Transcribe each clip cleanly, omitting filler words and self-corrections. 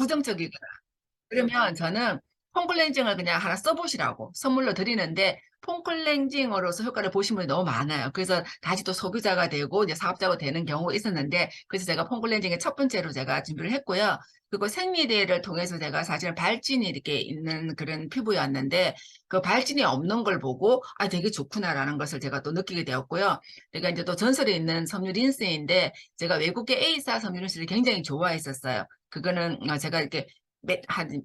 부정적이거나 그러면 저는 폼클렌징을 그냥 하나 써보시라고 선물로 드리는데 폼클렌징으로서 효과를 보신 분이 너무 많아요. 그래서 다시 또 소비자가 되고 이제 사업자가 되는 경우가 있었는데 그래서 제가 폼클렌징의 첫 번째로 제가 준비를 했고요. 그리고 생리대를 통해서 제가 사실은 발진이 이렇게 있는 그런 피부였는데 그 발진이 없는 걸 보고 아 되게 좋구나라는 것을 제가 또 느끼게 되었고요. 제가 이제 또 전설에 있는 섬유 린스인데 제가 외국계 A사 섬유 린스를 굉장히 좋아했었어요. 그거는 제가 이렇게 한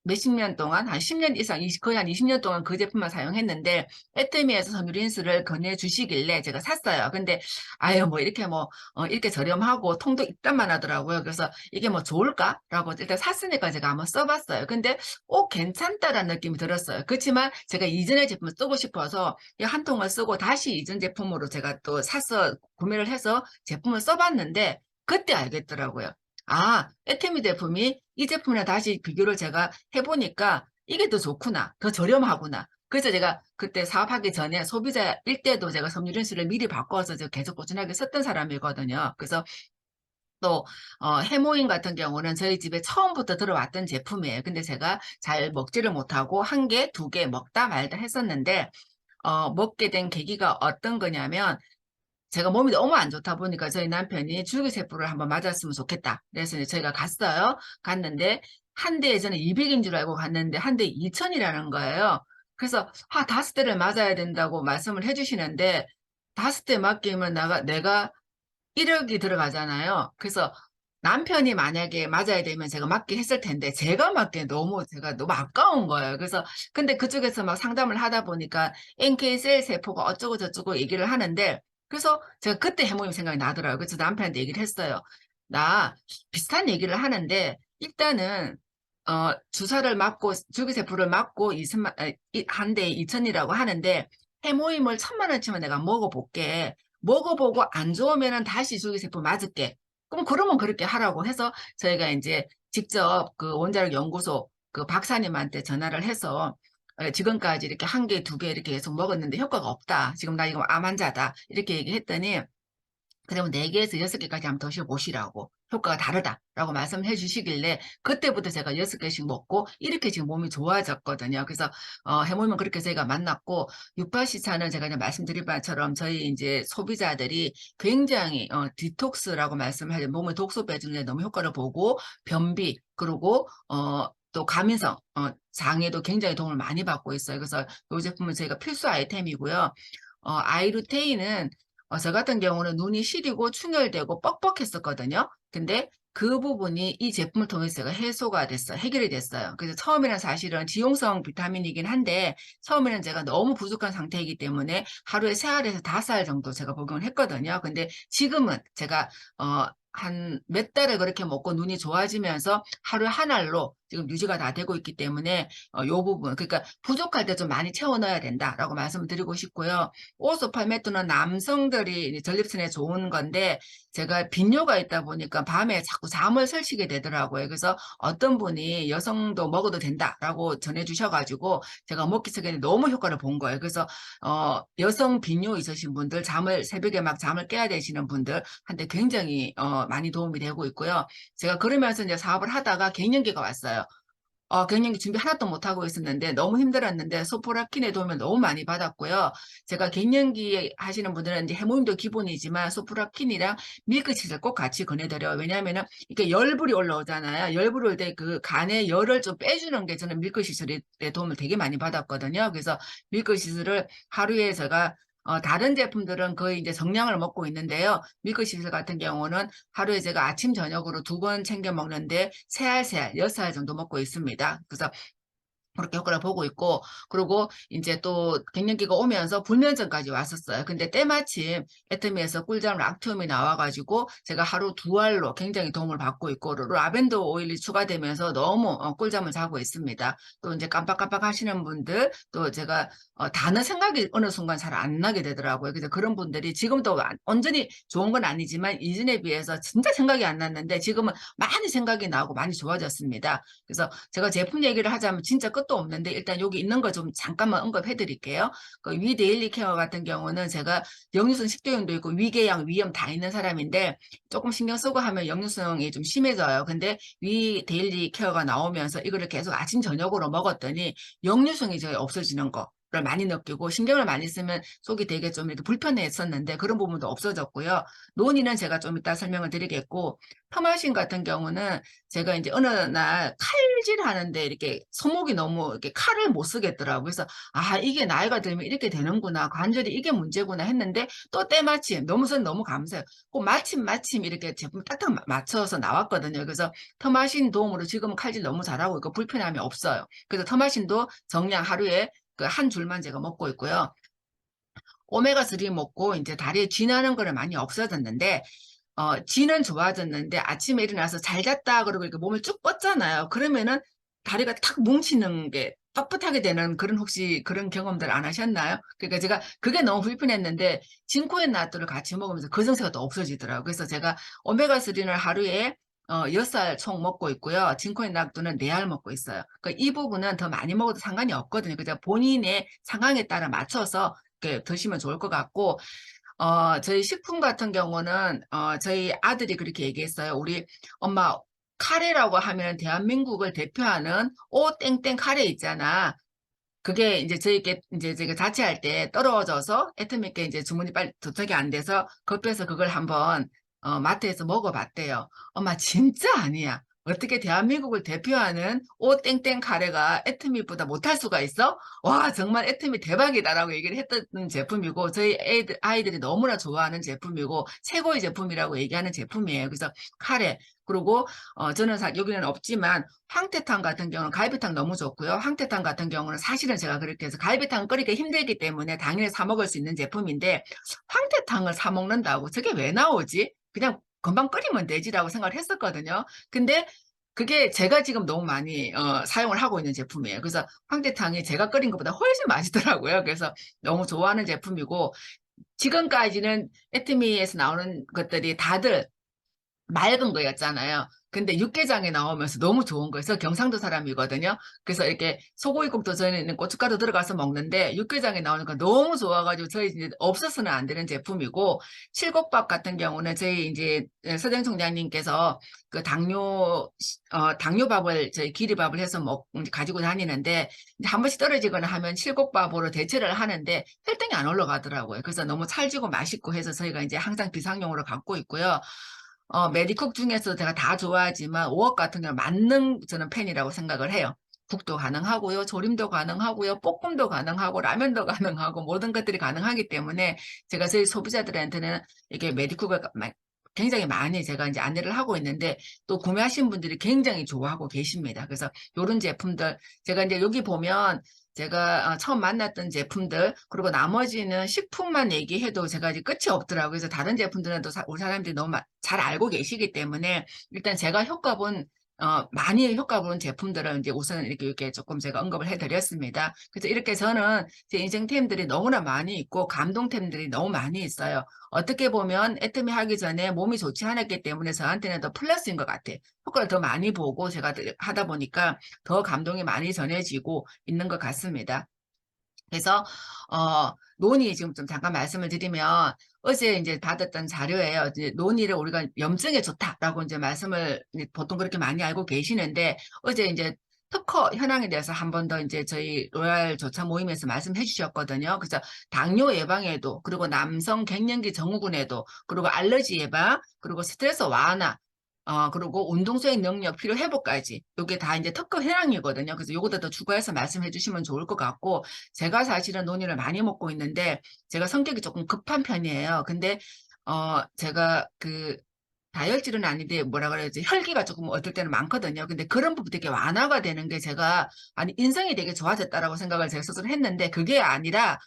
몇십 년 동안, 한 10년 이상, 거의 한 20년 동안 그 제품만 사용했는데, 애터미에서 섬유 린스를 권해주시길래 제가 샀어요. 근데, 아유, 뭐, 이렇게 뭐, 이렇게 저렴하고 통도 이딴만 하더라고요. 그래서 이게 뭐 좋을까? 라고 일단 샀으니까 제가 한번 써봤어요. 근데, 괜찮다라는 느낌이 들었어요. 그렇지만 제가 이전의 제품을 쓰고 싶어서 한 통을 쓰고 다시 이전 제품으로 제가 또 사서 구매를 해서 제품을 써봤는데, 그때 알겠더라고요. 아, 에테미 제품이 이 제품이랑 다시 비교를 제가 해보니까 이게 더 좋구나. 더 저렴하구나. 그래서 제가 그때 사업하기 전에 소비자일 때도 제가 섬유륜수를 미리 바꿔서 제가 계속 꾸준하게 썼던 사람이거든요. 그래서 또 해모인 같은 경우는 저희 집에 처음부터 들어왔던 제품이에요. 근데 제가 잘 먹지를 못하고 한 개, 두 개 먹다 말다 했었는데 먹게 된 계기가 어떤 거냐면 제가 몸이 너무 안 좋다 보니까 저희 남편이 줄기세포를 한번 맞았으면 좋겠다. 그래서 이제 저희가 갔어요. 갔는데 한 대에 저는 200인 줄 알고 갔는데 한 대에 2천이라는 거예요. 그래서 다섯 대를 맞아야 된다고 말씀을 해주시는데 다섯 대 맞기면 내가 1억이 들어가잖아요. 그래서 남편이 만약에 맞아야 되면 제가 맞게 했을 텐데 제가 맞기엔 제가 너무 아까운 거예요. 그래서 근데 그쪽에서 막 상담을 하다 보니까 NK셀 세포가 어쩌고 저쩌고 얘기를 하는데 그래서 제가 그때 해모임 생각이 나더라고요. 그래서 남편한테 얘기를 했어요. 나 비슷한 얘기를 하는데 일단은 주사를 맞고 줄기세포를 맞고 한 대에 2천이라고 하는데 해모임을 1,000만 원치만 내가 먹어볼게. 먹어보고 안 좋으면은 다시 줄기세포 맞을게. 그러면 그렇게 하라고 해서 저희가 이제 직접 그 원자력 연구소 그 박사님한테 전화를 해서 지금까지 이렇게 한 개, 두 개 이렇게 계속 먹었는데 효과가 없다. 지금 나 이거 암 환자다. 이렇게 얘기했더니 그러면 네개에서 여섯 개까지 한번 드셔보시라고. 효과가 다르다라고 말씀해 주시길래 그때부터 제가 여섯 개씩 먹고 이렇게 지금 몸이 좋아졌거든요. 그래서 해보면 그렇게 저희가 만났고 육파시차는 제가 이제 말씀드린 바처럼 저희 이제 소비자들이 굉장히 디톡스라고 말씀을 하죠. 몸에 독소 빼주는 데 너무 효과를 보고 변비 그리고 또 가민성 장에도 굉장히 도움을 많이 받고 있어요. 그래서 이 제품은 저희가 필수 아이템이고요. 아이루테인은 저 같은 경우는 눈이 시리고 충혈되고 뻑뻑했었거든요. 근데 그 부분이 이 제품을 통해서 제가 해소가 됐어요. 해결이 됐어요. 그래서 처음에는 사실은 지용성 비타민이긴 한데 처음에는 제가 너무 부족한 상태이기 때문에 하루에 3알에서 5알 정도 제가 복용을 했거든요. 근데 지금은 제가 한 몇 달을 그렇게 먹고 눈이 좋아지면서 하루에 한 알로 지금 유지가 다 되고 있기 때문에 요 부분 그러니까 부족할 때 좀 많이 채워 넣어야 된다라고 말씀을 드리고 싶고요. 오소팔메토는 남성들이 전립선에 좋은 건데 제가 빈뇨가 있다 보니까 밤에 자꾸 잠을 설치게 되더라고요. 그래서 어떤 분이 여성도 먹어도 된다라고 전해주셔가지고 제가 먹기 전에 너무 효과를 본 거예요. 그래서 여성 빈뇨 있으신 분들 새벽에 막 잠을 깨야 되시는 분들한테 굉장히 많이 도움이 되고 있고요. 제가 그러면서 이제 사업을 하다가 갱년기가 왔어요. 갱년기 준비 하나도 못하고 있었는데 너무 힘들었는데 소프라킨의 도움을 너무 많이 받았고요. 제가 갱년기 하시는 분들은 이제 해모임도 기본이지만 소프라킨이랑 밀크시슬 꼭 같이 권해드려요. 왜냐하면은 이렇게 열불이 올라오잖아요. 열불 올 때 그 간에 열을 좀 빼주는 게 저는 밀크시슬의 도움을 되게 많이 받았거든요. 그래서 밀크시슬을 하루에 제가 다른 제품들은 거의 이제 정량을 먹고 있는데요. 밀크시슬 같은 경우는 하루에 제가 아침, 저녁으로 2번 챙겨 먹는데 3알, 6알 정도 먹고 있습니다. 그래서 그렇게 효과를 보고 있고, 그리고 이제 또 갱년기가 오면서 불면증까지 왔었어요. 근데 때마침 애터미에서 꿀잠 락티움이 나와가지고 제가 하루 2알로 굉장히 도움을 받고 있고, 라벤더 오일이 추가되면서 너무 꿀잠을 자고 있습니다. 또 이제 깜빡깜빡 하시는 분들, 또 제가 단어 생각이 어느 순간 잘 안 나게 되더라고요. 그래서 그런 분들이 지금도 완전히 좋은 건 아니지만 이전에 비해서 진짜 생각이 안 났는데 지금은 많이 생각이 나고 많이 좋아졌습니다. 그래서 제가 제품 얘기를 하자면 진짜 끝 것도 없는데 일단 여기 있는 거 좀 잠깐만 언급해 드릴게요. 그 위 데일리 케어 같은 경우는 제가 역류성 식도염도 있고 위궤양, 위염 다 있는 사람인데 조금 신경 쓰고 하면 역류성이 좀 심해져요. 근데 위 데일리 케어가 나오면서 이거를 계속 아침 저녁으로 먹었더니 역류성이 저희 없어지는 거. 를 많이 느끼고 신경을 많이 쓰면 속이 되게 좀 이렇게 불편했었는데 그런 부분도 없어졌고요. 논의는 제가 좀 이따 설명을 드리겠고 터마신 같은 경우는 제가 이제 어느 날 칼질 하는데 이렇게 손목이 너무 이렇게 칼을 못 쓰겠더라고요. 그래서 아 이게 나이가 들면 이렇게 되는구나 관절이 이게 문제구나 했는데 또 때마침 너무 감사해요. 꼭 마침 이렇게 제품 딱딱 맞춰서 나왔거든요. 그래서 터마신 도움으로 지금은 칼질 너무 잘하고 있고 불편함이 없어요. 그래서 터마신도 정량 하루에 그 한 줄만 제가 먹고 있고요. 오메가3 먹고 이제 다리에 쥐 나는 거는 많이 없어졌는데 쥐는 좋아졌는데 아침에 일어나서 잘 잤다 그러고 이렇게 몸을 쭉 뻗잖아요. 그러면은 다리가 탁 뭉치는 게 뻣뻣하게 되는 그런 혹시 그런 경험들 안 하셨나요? 그러니까 제가 그게 너무 불편했는데 진코엔 나트를 같이 먹으면서 그 증세가 또 없어지더라고요. 그래서 제가 오메가3를 하루에 6알 총 먹고 있고요. 진코엔 낙두는 4알 먹고 있어요. 그러니까 이 부분은 더 많이 먹어도 상관이 없거든요. 그냥 본인의 상황에 따라 맞춰서 이렇게 드시면 좋을 것 같고 저희 식품 같은 경우는, 저희 아들이 그렇게 얘기했어요. 우리 엄마, 카레라고 하면 대한민국을 대표하는 오 땡땡 카레 있잖아. 그게 이제 저희께 이제 제가 자취할 때 떨어져서 애터미께 이제 주문이 빨리 도착이 안 돼서 급해서 그걸 한번 마트에서 먹어봤대요. 엄마 진짜 아니야. 어떻게 대한민국을 대표하는 오 땡땡 카레가 애터미보다 못할 수가 있어? 와 정말 애터미 대박이다라고 얘기를 했던 제품이고 저희 아이들이 너무나 좋아하는 제품이고 최고의 제품이라고 얘기하는 제품이에요. 그래서 카레 그리고 저는 여기는 없지만 황태탕 같은 경우는 갈비탕 너무 좋고요. 황태탕 같은 경우는 사실은 제가 그렇게 해서 갈비탕 끓이기 힘들기 때문에 당연히 사 먹을 수 있는 제품인데 황태탕을 사 먹는다고 저게 왜 나오지? 그냥 금방 끓이면 되지라고 생각을 했었거든요. 근데 그게 제가 지금 너무 많이 사용을 하고 있는 제품이에요. 그래서 황태탕이 제가 끓인 것보다 훨씬 맛있더라고요. 그래서 너무 좋아하는 제품이고 지금까지는 에트미에서 나오는 것들이 다들 맑은 거였잖아요. 근데 육개장에 나오면서 너무 좋은 거예요. 그래서 경상도 사람이거든요. 그래서 이렇게 소고기국도 저희는 고춧가루 들어가서 먹는데 육개장에 나오니까 너무 좋아가지고 저희 이제 없어서는 안 되는 제품이고 칠곡밥 같은 경우는 저희 이제 서정 총장님께서 그 당뇨밥을 저희 기리밥을 해서 가지고 다니는데 이제 한 번씩 떨어지거나 하면 칠곡밥으로 대체를 하는데 혈당이 안 올라가더라고요. 그래서 너무 찰지고 맛있고 해서 저희가 이제 항상 비상용으로 갖고 있고요. 메디쿡 중에서 제가 다 좋아하지만 오억 같은 경우는 만능 저는 팬이라고 생각을 해요. 국도 가능하고요. 조림도 가능하고요. 볶음도 가능하고 라면도 가능하고 모든 것들이 가능하기 때문에 제가 저희 소비자들한테는 이게 메디쿡을 굉장히 많이 제가 이제 안내를 하고 있는데 또 구매하신 분들이 굉장히 좋아하고 계십니다. 그래서 이런 제품들 제가 이제 여기 보면 제가 처음 만났던 제품들 그리고 나머지는 식품만 얘기해도 제가 이제 끝이 없더라고요. 그래서 다른 제품들은 또 우리 사람들이 너무 잘 알고 계시기 때문에 일단 제가 많이 효과 본 제품들은 이제 우선 이렇게 조금 제가 언급을 해드렸습니다. 그래서 이렇게 저는 제 인생템들이 너무나 많이 있고 감동템들이 너무 많이 있어요. 어떻게 보면 애터미 하기 전에 몸이 좋지 않았기 때문에 저한테는 더 플러스인 것 같아요. 효과를 더 많이 보고 제가 하다 보니까 더 감동이 많이 전해지고 있는 것 같습니다. 그래서 논의 지금 좀 잠깐 말씀을 드리면 어제 이제 받았던 자료예요. 이제 논의를 우리가 염증에 좋다라고 이제 말씀을 보통 그렇게 많이 알고 계시는데 어제 이제 특허 현황에 대해서 한 번 더 이제 저희 로얄 조차 모임에서 말씀해 주셨거든요. 그래서 당뇨 예방에도 그리고 남성 갱년기 증후군에도 그리고 알러지 예방 그리고 스트레스 완화 그리고 운동 수행 능력 필요 회복까지 이게 다 이제 특허 현황이거든요. 그래서 요거도 더 추가해서 말씀해 주시면 좋을 것 같고 제가 사실은 논의를 많이 먹고 있는데 제가 성격이 조금 급한 편이에요. 근데 제가 그 다혈질은 아닌데 뭐라 그래야지 혈기가 조금 어떨 때는 많거든요. 근데 그런 부분 되게 완화가 되는 게 제가 아니 인성이 되게 좋아졌다라고 생각을 제가 스스로 했는데 그게 아니라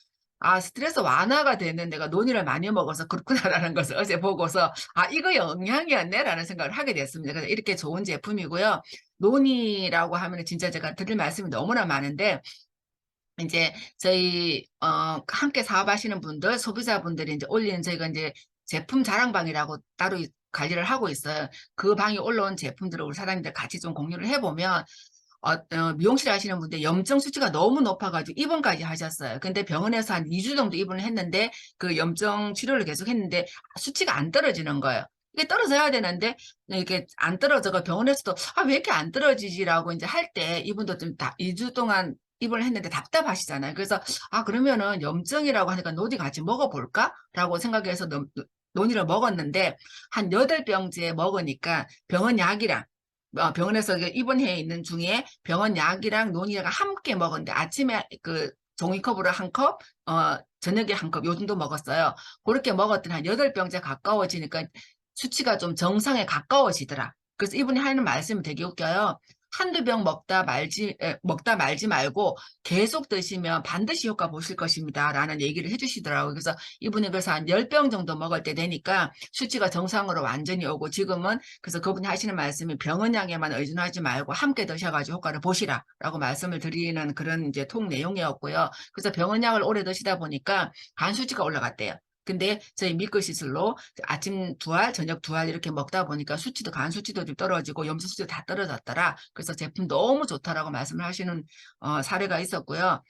스트레스 완화가 되는 내가 논의를 많이 먹어서 그렇구나라는 것을 어제 보고서 이거 영향이었네라는 생각을 하게 됐습니다. 그래서 이렇게 좋은 제품이고요. 논의라고 하면 진짜 제가 드릴 말씀이 너무나 많은데 이제 저희 함께 사업하시는 분들, 소비자분들이 이제 올리는 저희가 이제 제품 자랑방이라고 따로 관리를 하고 있어요. 그 방에 올라온 제품들을 우리 사장님들 같이 좀 공유를 해보면 미용실 하시는 분들 염증 수치가 너무 높아가지고 입원까지 하셨어요. 근데 병원에서 한 2주 정도 입원을 했는데 그 염증 치료를 계속 했는데 수치가 안 떨어지는 거예요. 이게 떨어져야 되는데 이게 안 떨어져가 병원에서도 왜 이렇게 안 떨어지지라고 이제 할 때 이분도 좀 2주 동안 입원을 했는데 답답하시잖아요. 그래서 그러면은 염증이라고 하니까 노니 같이 먹어볼까? 라고 생각해서 노니를 먹었는데 한 8병째 먹으니까 병원 약이랑 병원에서 입원해 있는 중에 병원 약이랑 논이랑 함께 먹었는데 아침에 그 종이컵으로 한 컵, 저녁에 한 컵, 요 정도 먹었어요. 그렇게 먹었더니 한 8병째 가까워지니까 수치가 좀 정상에 가까워지더라. 그래서 이분이 하는 말씀이 되게 웃겨요. 한두 병 먹다 말지 말고 계속 드시면 반드시 효과 보실 것입니다. 라는 얘기를 해주시더라고요. 그래서 이분이 그래서 한 10병 정도 먹을 때 되니까 수치가 정상으로 완전히 오고 지금은 그래서 그분이 하시는 말씀이 병원약에만 의존하지 말고 함께 드셔가지고 효과를 보시라라고 말씀을 드리는 그런 이제 통 내용이었고요. 그래서 병원약을 오래 드시다 보니까 간 수치가 올라갔대요. 근데 저희 밀크시슬로 아침 2알, 저녁 2알 이렇게 먹다 보니까 수치도 간 수치도 좀 떨어지고 염소 수치도 다 떨어졌더라. 그래서 제품 너무 좋다라고 말씀을 하시는 사례가 있었고요.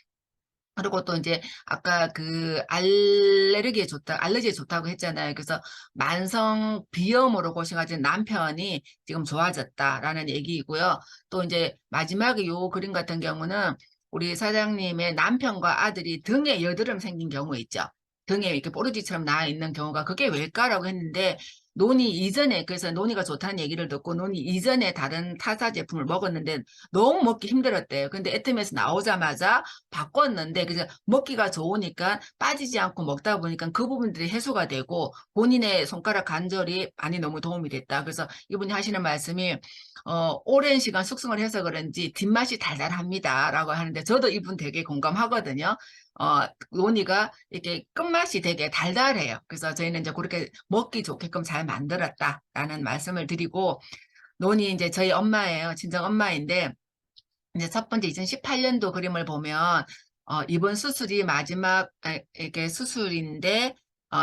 그리고 또 이제 아까 그 알레르기에 좋다고 했잖아요. 그래서 만성 비염으로 고생하신 남편이 지금 좋아졌다라는 얘기이고요. 또 이제 마지막에 요 그림 같은 경우는 우리 사장님의 남편과 아들이 등에 여드름 생긴 경우 있죠. 등에 이렇게 뽀루지처럼 나 있는 경우가 그게 왜일까라고 했는데 논이 이전에 그래서 논이가 좋다는 얘기를 듣고 논이 이전에 다른 타사 제품을 먹었는데 너무 먹기 힘들었대요. 근데 애템에서 나오자마자 바꿨는데 그래서 먹기가 좋으니까 빠지지 않고 먹다 보니까 그 부분들이 해소가 되고 본인의 손가락 관절이 많이 너무 도움이 됐다. 그래서 이분이 하시는 말씀이 오랜 시간 숙성을 해서 그런지 뒷맛이 달달합니다라고 하는데 저도 이분 되게 공감하거든요. 논이가 이렇게 끝맛이 되게 달달해요. 그래서 저희는 이제 그렇게 먹기 좋게끔 잘 만들었다라는 말씀을 드리고 논이 이제 저희 엄마예요. 친정 엄마인데 이제 첫 번째 2018년도 그림을 보면 이번 수술이 마지막 이게 수술인데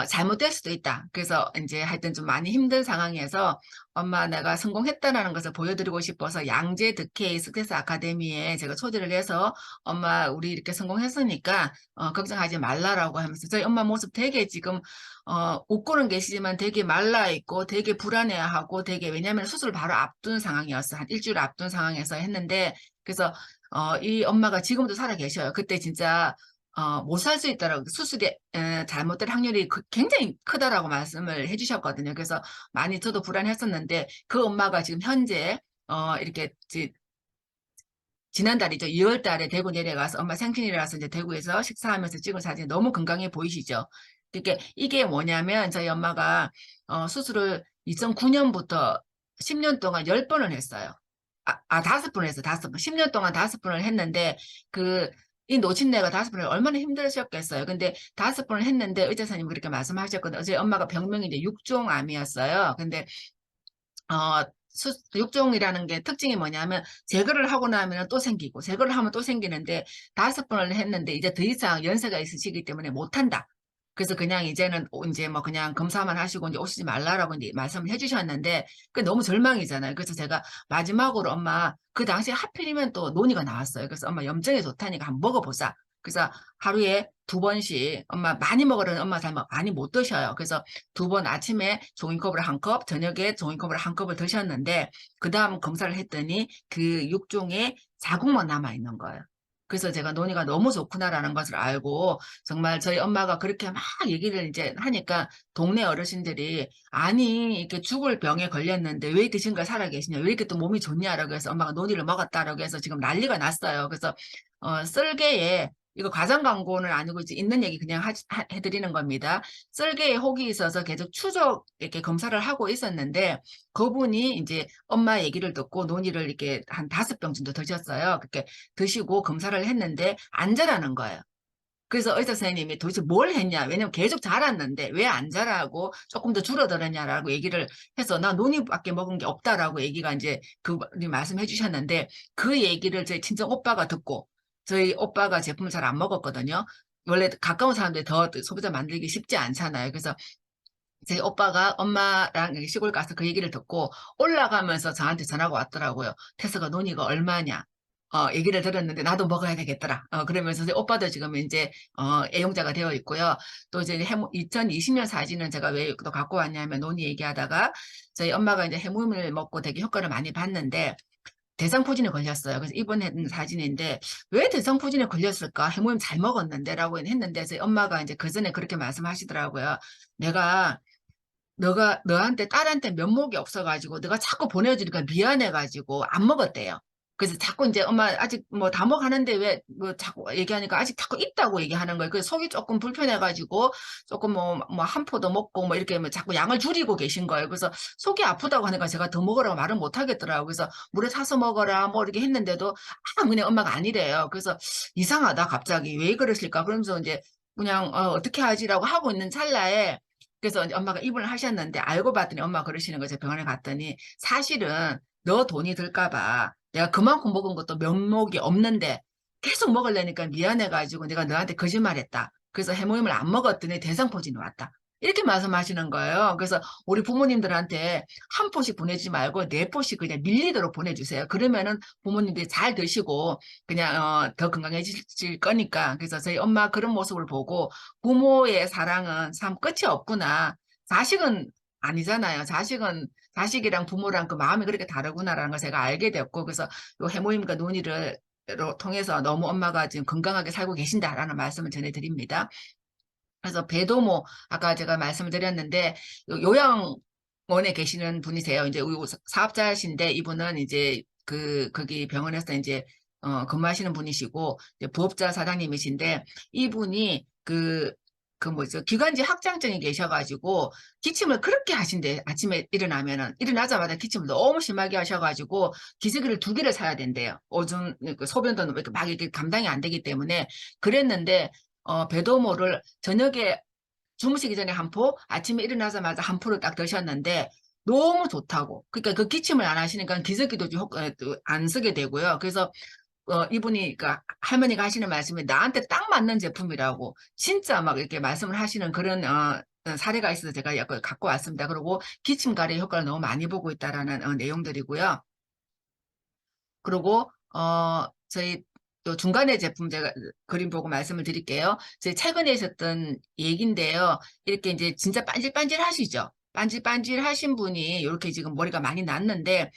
잘못될 수도 있다. 그래서 이제 하여튼 좀 많이 힘든 상황에서 엄마 내가 성공했다라는 것을 보여드리고 싶어서 양재 득케이 스크세스 아카데미에 제가 초대를 해서 엄마 우리 이렇게 성공했으니까 걱정하지 말라라고 하면서 저희 엄마 모습 되게 지금 웃고는 계시지만 되게 말라 있고 되게 불안해하고 되게 왜냐하면 수술 바로 앞둔 상황이었어. 한 일주일 앞둔 상황에서 했는데 그래서 이 엄마가 지금도 살아 계셔요. 그때 진짜 못 살 수 있다라고 수술이 잘못될 확률이 굉장히 크다라고 말씀을 해주셨거든요. 그래서 많이 저도 불안했었는데 그 엄마가 지금 현재 이렇게 지난달이죠. 2월 달에 대구 내려가서 엄마 생신이라서 이제 대구에서 식사하면서 찍은 사진이 너무 건강해 보이시죠? 그러니까 이게 뭐냐면 저희 엄마가 수술을 2009년부터 10년 동안 10번을 했어요. 5번을 했어요. 5번. 10년 동안 5번을 했는데 이 노친네가 5번을 얼마나 힘드셨겠어요. 근데 5번을 했는데 의사선생님이 그렇게 말씀하셨거든요. 저희 엄마가 병명이 이제 육종암이었어요. 근데 육종이라는 게 특징이 뭐냐면 제거를 하고 나면 또 생기고 제거를 하면 또 생기는데 5번을 했는데 이제 더 이상 연세가 있으시기 때문에 못한다. 그래서 그냥 이제는 이제 뭐 그냥 검사만 하시고 이제 오시지 말라라고 이제 말씀을 해주셨는데 그 너무 절망이잖아요. 그래서 제가 마지막으로 엄마 그 당시에 하필이면 또 논의가 나왔어요. 그래서 엄마 염증에 좋다니까 한번 먹어보자. 그래서 하루에 2번씩 엄마 많이 먹으라는 엄마 잘 많이 못 드셔요. 그래서 2번 아침에 종이컵으로 한 컵, 저녁에 종이컵으로 한 컵을 드셨는데 그 다음 검사를 했더니 그 육종에 자국만 남아 있는 거예요. 그래서 제가 논의가 너무 좋구나라는 것을 알고 정말 저희 엄마가 그렇게 막 얘기를 이제 하니까 동네 어르신들이 아니 이렇게 죽을 병에 걸렸는데 왜 이렇게 지금까지 살아 계시냐 왜 이렇게 또 몸이 좋냐라고 해서 엄마가 논의를 먹었다라고 해서 지금 난리가 났어요. 그래서 썰개에 이거 과장 광고는 아니고 이제 있는 얘기 그냥 해드리는 겁니다. 썰개에 혹이 있어서 계속 추적 이렇게 검사를 하고 있었는데 그분이 이제 엄마 얘기를 듣고 논의를 이렇게 한 5병 정도 드셨어요. 그렇게 드시고 검사를 했는데 안 자라는 거예요. 그래서 의사 선생님이 도대체 뭘 했냐? 왜냐면 계속 자랐는데 왜 안 자라고 조금 더 줄어들었냐라고 얘기를 해서 나 논이밖에 먹은 게 없다라고 얘기가 이제 그분이 말씀해 주셨는데 그 얘기를 저희 친정 오빠가 듣고 저희 오빠가 제품을 잘 안 먹었거든요. 원래 가까운 사람들이 더 소비자 만들기 쉽지 않잖아요. 그래서 제 오빠가 엄마랑 시골 가서 그 얘기를 듣고 올라가면서 저한테 전화가 왔더라고요. 태서가 논이가 얼마냐? 얘기를 들었는데 나도 먹어야 되겠더라. 그러면서 이제 오빠도 지금 이제 애용자가 되어 있고요. 또 이제 2020년 사진은 제가 왜 또 갖고 왔냐면 논의 얘기하다가 저희 엄마가 이제 해무임을 먹고 되게 효과를 많이 봤는데 대상포진에 걸렸어요. 그래서 입원한 사진인데 왜 대상포진에 걸렸을까? 해모임 잘 먹었는데라고 했는데 저희 엄마가 이제 그 전에 그렇게 말씀하시더라고요. 내가 너가 너한테 딸한테 면목이 없어가지고 너가 자꾸 보내주니까 미안해가지고 안 먹었대요. 그래서 자꾸 이제 엄마 아직 뭐 다 먹하는데 왜 뭐 자꾸 얘기하니까 아직 자꾸 있다고 얘기하는 거예요. 그래서 속이 조금 불편해가지고 조금 뭐 한 포도 먹고 뭐 이렇게 뭐 자꾸 양을 줄이고 계신 거예요. 그래서 속이 아프다고 하니까 제가 더 먹으라고 말은 못 하겠더라고요. 그래서 물에 타서 먹어라 뭐 이렇게 했는데도 그냥 엄마가 아니래요. 그래서 이상하다 갑자기 왜 그러실까? 그러면서 이제 그냥 어떻게 하지라고 하고 있는 찰나에 그래서 이제 엄마가 입원을 하셨는데 알고 봤더니 엄마가 그러시는 거죠. 병원에 갔더니 사실은 너 돈이 들까 봐 내가 그만큼 먹은 것도 면목이 없는데 계속 먹으려니까 미안해가지고 내가 너한테 거짓말했다. 그래서 해모임을 안 먹었더니 대상포진이 왔다. 이렇게 말씀하시는 거예요. 그래서 우리 부모님들한테 한 포씩 보내지 말고 네 포씩 그냥 밀리도록 보내주세요. 그러면은 부모님들이 잘 드시고 그냥 더 건강해질 거니까. 그래서 저희 엄마 그런 모습을 보고 부모의 사랑은 참 끝이 없구나. 자식은 아니잖아요. 자식이랑 부모랑 그 마음이 그렇게 다르구나라는 걸 제가 알게 됐고, 그래서 요 해모임과 논의를 통해서 너무 엄마가 지금 건강하게 살고 계신다라는 말씀을 전해드립니다. 그래서 배도모 아까 제가 말씀을 드렸는데 요양원에 계시는 분이세요. 이제 우리 사업자신데 이분은 이제 거기 병원에서 이제 근무하시는 분이시고 이제 부업자 사장님이신데 이분이 그 뭐죠 기관지 확장증이 계셔가지고 기침을 그렇게 하신대. 아침에 일어나자마자 기침을 너무 심하게 하셔가지고 기저귀를 2개를 사야 된대요. 오줌 그 소변도 이렇게 막 이렇게 감당이 안 되기 때문에 그랬는데 배도모를 저녁에 주무시기 전에 한 포, 아침에 일어나자마자 한 포를 딱 드셨는데 너무 좋다고. 그러니까 그 기침을 안 하시니까 기저귀도 안 쓰게 되고요. 그래서 이분이 그러니까 할머니가 하시는 말씀이 나한테 딱 맞는 제품이라고 진짜 막 이렇게 말씀을 하시는 그런 사례가 있어서 제가 약간 갖고 왔습니다. 그리고 기침 가래 효과를 너무 많이 보고 있다라는 내용들이고요. 그리고 저희 또 중간에 제품 제가 그림 보고 말씀을 드릴게요. 저희 최근에 있었던 얘기인데요. 이렇게 이제 진짜 반질반질 하시죠? 반질반질 하신 분이 이렇게 지금 머리가 많이 났는데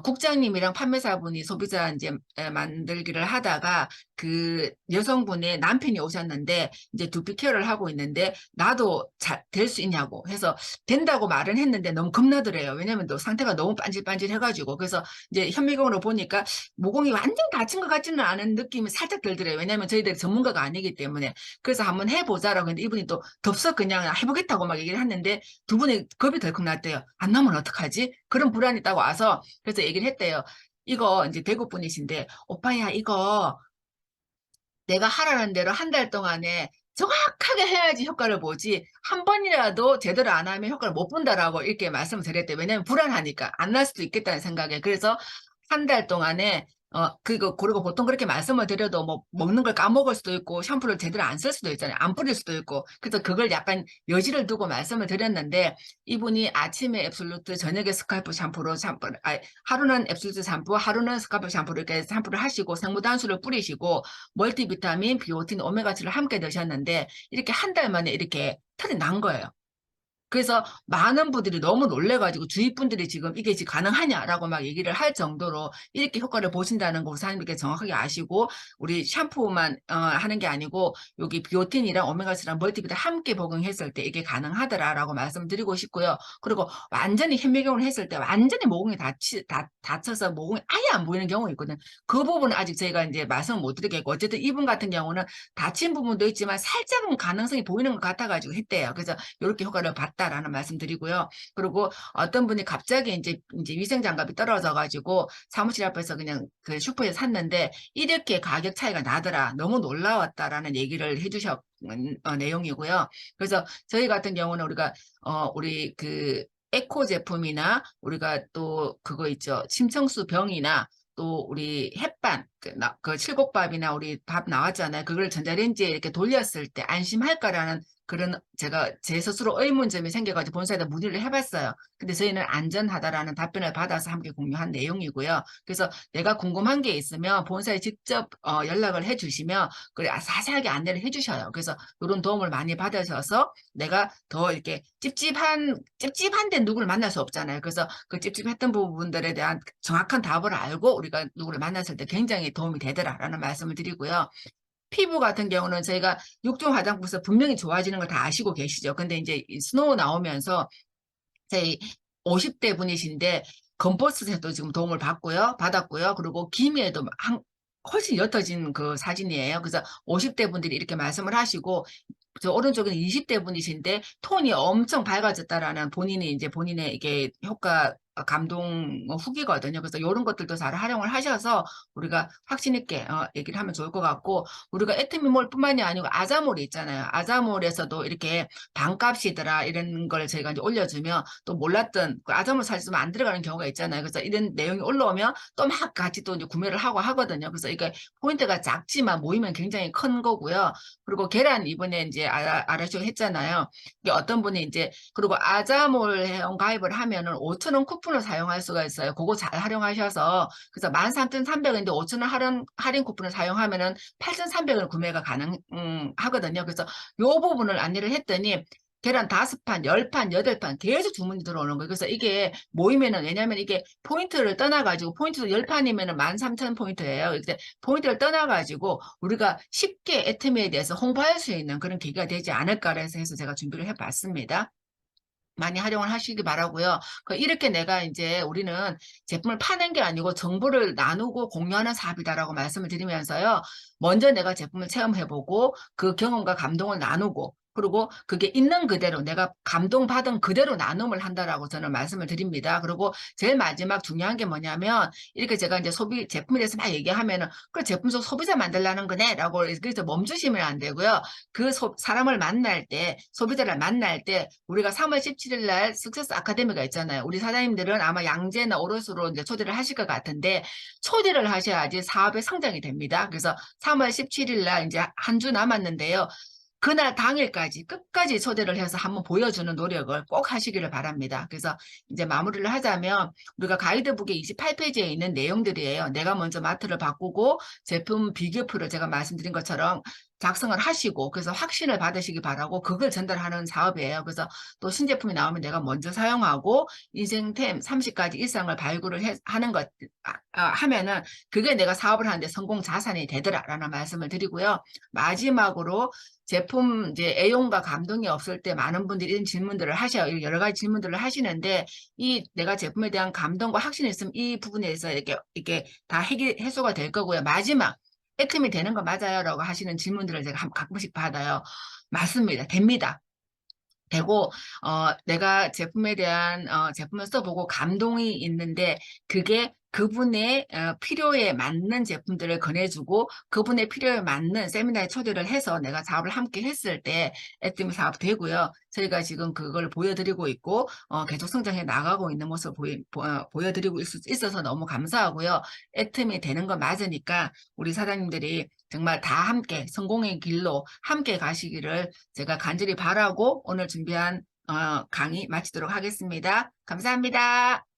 국장님이랑 판매사분이 소비자 이제 만들기를 하다가 그 여성분의 남편이 오셨는데 이제 두피 케어를 하고 있는데 나도 잘 될 수 있냐고 해서 된다고 말은 했는데 너무 겁나더래요. 왜냐면 또 상태가 너무 반질반질 해가지고 그래서 이제 현미경으로 보니까 모공이 완전 닫힌 것 같지는 않은 느낌이 살짝 들더래요. 왜냐면 저희들이 전문가가 아니기 때문에. 그래서 한번 해보자라고 했는데 이분이 또 덥석 그냥 해보겠다고 막 얘기를 했는데 두 분이 겁이 덜컥 났대요. 안 나면 어떡하지? 그런 불안이 있다고 와서 그래서 얘기를 했대요. 이거 이제 대구 분이신데 오빠야 이거 내가 하라는 대로 한 달 동안에 정확하게 해야지 효과를 보지 한 번이라도 제대로 안 하면 효과를 못 본다라고 이렇게 말씀을 드렸대요. 왜냐면 불안하니까 안 날 수도 있겠다는 생각에. 그래서 한 달 동안에 그리고 보통 그렇게 말씀을 드려도 뭐 먹는 걸 까먹을 수도 있고 샴푸를 제대로 안 쓸 수도 있잖아요. 안 뿌릴 수도 있고. 그래서 그걸 약간 여지를 두고 말씀을 드렸는데 이분이 아침에 앱솔루트 저녁에 스칼프 샴푸로 하루는 앱솔루트 샴푸 하루는 스칼프 샴푸로 이렇게 샴푸를 하시고 생무단수를 뿌리시고 멀티비타민, 비오틴, 오메가3를 함께 드셨는데 이렇게 한 달 만에 이렇게 털이 난 거예요. 그래서 많은 분들이 너무 놀래가지고 주위 분들이 지금 이게 지금 가능하냐라고 막 얘기를 할 정도로 이렇게 효과를 보신다는 거 사장님께 정확하게 아시고 우리 샴푸만 하는 게 아니고 여기 비오틴이랑 오메가3랑 멀티비타 함께 복용했을 때 이게 가능하더라라고 말씀드리고 싶고요. 그리고 완전히 현미경을 했을 때 완전히 모공이 닫혀서 모공이 아예 안 보이는 경우가 있거든요. 그 부분은 아직 저희가 이제 말씀을 못 드리겠고 어쨌든 이분 같은 경우는 다친 부분도 있지만 살짝은 가능성이 보이는 것 같아가지고 했대요. 그래서 이렇게 효과를 봤다라는 말씀드리고요. 그리고 어떤 분이 갑자기 이제 위생 장갑이 떨어져가지고 사무실 앞에서 그냥 그 슈퍼에서 샀는데 이렇게 가격 차이가 나더라. 너무 놀라웠다라는 얘기를 해주셨 내용이고요. 그래서 저희 같은 경우는 우리 그 에코 제품이나 우리가 또 그거 있죠. 침청수 병이나 또 우리 햇반 그 칠곡밥이나 우리 밥 나왔잖아요. 그걸 전자레인지에 이렇게 돌렸을 때 안심할까라는 그런 제가 제 스스로 의문점이 생겨가지고 본사에다 문의를 해봤어요. 근데 저희는 안전하다라는 답변을 받아서 함께 공유한 내용이고요. 그래서 내가 궁금한 게 있으면 본사에 직접 연락을 해주시면 그래 자세하게 안내를 해주셔요. 그래서 이런 도움을 많이 받으셔서 내가 더 이렇게 찝찝한데 누구를 만날 수 없잖아요. 그래서 그 찝찝했던 부분들에 대한 정확한 답을 알고 우리가 누구를 만났을 때 굉장히 도움이 되더라라는 말씀을 드리고요. 피부 같은 경우는 저희가 육종 화장품에서 분명히 좋아지는 걸 다 아시고 계시죠. 근데 이제 스노우 나오면서 저희 50대 분이신데 검버섯에도 지금 도움을 받았고요. 그리고 기미에도 훨씬 옅어진 그 사진이에요. 그래서 50대 분들이 이렇게 말씀을 하시고 저 오른쪽은 20대 분이신데 톤이 엄청 밝아졌다라는 본인이 이제 본인의 이게 효과 감동 후기거든요. 그래서 이런 것들도 잘 활용을 하셔서 우리가 확신 있게 얘기를 하면 좋을 것 같고 우리가 에트미몰뿐만이 아니고 아자몰이 있잖아요. 아자몰에서도 이렇게 반값이더라 이런 걸 저희가 이제 올려주면 또 몰랐던 그 아자몰 사시면 안 들어가는 경우가 있잖아요. 그래서 이런 내용이 올라오면 또 막 같이 또 이제 구매를 하고 하거든요. 그래서 이게 포인트가 작지만 모이면 굉장히 큰 거고요. 그리고 계란 이번에 이제 알아주고 했잖아요. 이게 어떤 분이 이제 그리고 아자몰 회원 가입을 하면은 5천 원 쿠폰을 사용할 수가 있어요. 그거 잘 활용하셔서 그래서 13,300원인데 5천 원 할인 쿠폰을 사용하면은 8,300원 구매가 가능하거든요. 그래서 요 부분을 안내를 했더니 계란 5판, 10판, 8판 계속 주문이 들어오는 거예요. 그래서 이게 모이면은 왜냐면 이게 포인트를 떠나가지고 포인트도 10판이면은 13,000포인트예요. 이제 포인트를 떠나가지고 우리가 쉽게 애터미에 대해서 홍보할 수 있는 그런 계기가 되지 않을까 해서 제가 준비를 해봤습니다. 많이 활용을 하시기 바라고요. 이렇게 내가 이제 우리는 제품을 파는 게 아니고 정보를 나누고 공유하는 사업이다라고 말씀을 드리면서요. 먼저 내가 제품을 체험해보고 그 경험과 감동을 나누고 그리고 그게 있는 그대로 내가 감동받은 그대로 나눔을 한다라고 저는 말씀을 드립니다. 그리고 제일 마지막 중요한 게 뭐냐면 이렇게 제가 이제 제품에 대해서 막 얘기하면은 그 제품 속 소비자 만들라는 거네라고 그래서 멈추시면 안 되고요. 그 사람을 만날 때 소비자를 만날 때 우리가 3월 17일 날 석세스 아카데미가 있잖아요. 우리 사장님들은 아마 양재나 오롯으로 이제 초대를 하실 것 같은데 초대를 하셔야지 사업의 성장이 됩니다. 그래서 3월 17일 날 이제 한 주 남았는데요. 그날 당일까지 끝까지 초대를 해서 한번 보여주는 노력을 꼭 하시기를 바랍니다. 그래서 이제 마무리를 하자면 우리가 가이드북의 28페이지에 있는 내용들이에요. 내가 먼저 마트를 바꾸고 제품 비교표를 제가 말씀드린 것처럼 작성을 하시고 그래서 확신을 받으시기 바라고 그걸 전달하는 사업이에요. 그래서 또 신제품이 나오면 내가 먼저 사용하고 인생템 30가지 이상을 발굴을 하는 것 하면은 그게 내가 사업을 하는데 성공 자산이 되더라라는 말씀을 드리고요. 마지막으로 제품 이제 애용과 감동이 없을 때 많은 분들이 이런 질문들을 하셔요. 여러 가지 질문들을 하시는데 이 내가 제품에 대한 감동과 확신이 있으면 이 부분에서 이렇게 다 해소가 될 거고요. 마지막 애템이 되는 거 맞아요라고 하시는 질문들을 제가 가끔씩 받아요. 맞습니다. 됩니다. 되고 내가 제품에 대한 제품을 써보고 감동이 있는데 그게 그분의 필요에 맞는 제품들을 권해주고 그분의 필요에 맞는 세미나에 초대를 해서 내가 사업을 함께 했을 때 애트미 사업 되고요. 저희가 지금 그걸 보여드리고 있고 계속 성장해 나가고 있는 모습을 보여드리고 있어서 너무 감사하고요. 애트미 되는 거 맞으니까 우리 사장님들이 정말 다 함께 성공의 길로 함께 가시기를 제가 간절히 바라고 오늘 준비한 강의 마치도록 하겠습니다. 감사합니다.